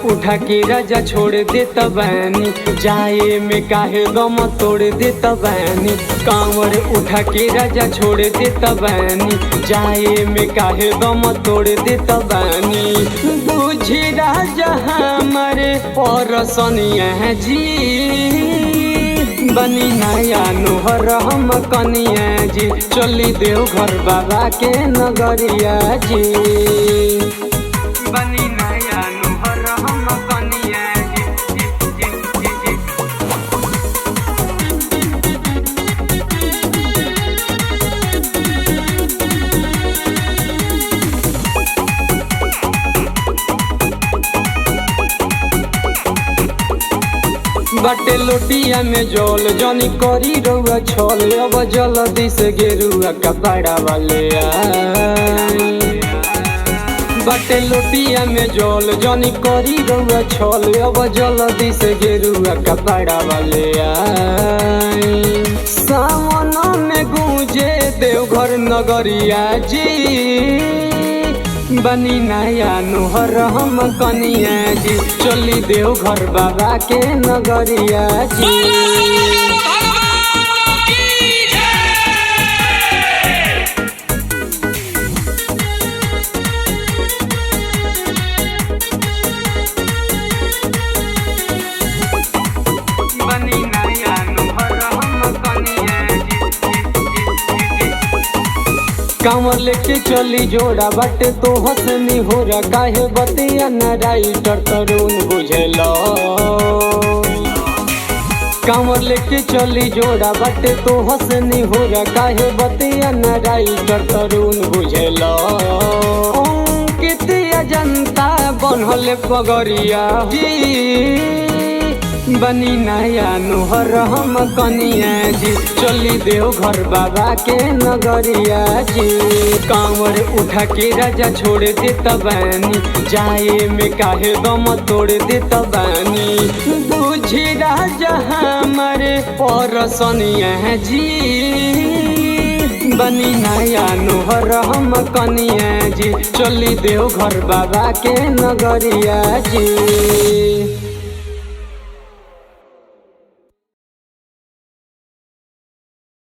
उठा के राजा छोड़ देता बानी, जाए में काहे गम तोड़ देता बानी। कांवर उठा के राजा छोड़ देता बानी, जाए में काहे गम तोड़ देता बानी। बुझी राजा हमारे परसनिया जी, बनी नया नुहर हम कनिया जी, चली देव घर बाबा के नगरिया जी। बनी नया नुहर हम कनिया जी, जी, जी, जी, जी। बाटे लोटिया में जल जनी करी रउआ छल, अब जल्दी से गेरुआ कपड़ा वाले आई। बाटे लोटिया में जल जनी करी रउआ छल, अब जल्दी से गेरुआ कपड़ा वाले आई। सावन में गूंजे देवघर नगरिया जी, बनी नया नुहर हम कनिया जी, चली देव घर बाबा के नगरिया जी। बनी नया नुहर हम कनिया जी, कांवर लेके चली जोड़ा बाटे तो हंसनी हो रहा, काहे बतिया न राइटर तरुण बुझेलो। कांवर लेके चली जोड़ा बाटे तो हंसनी हो रहा, काहे बतिया न राइटर तरुण बुझेलो। कितिया जनता बनहले पगरिया जी, बनी नया नुहर हम कनिया जी, चली देव घर बाबा के नगरिया जी। कांवर उठा के राजा छोड़ देता बानी, जाए में काहे गम तोड़ देता बानी। बुझी राजा हमारे परसनिया जी, बनी नया नुहर हम कनिया जी, चली देव घर बाबा के नगरिया जी।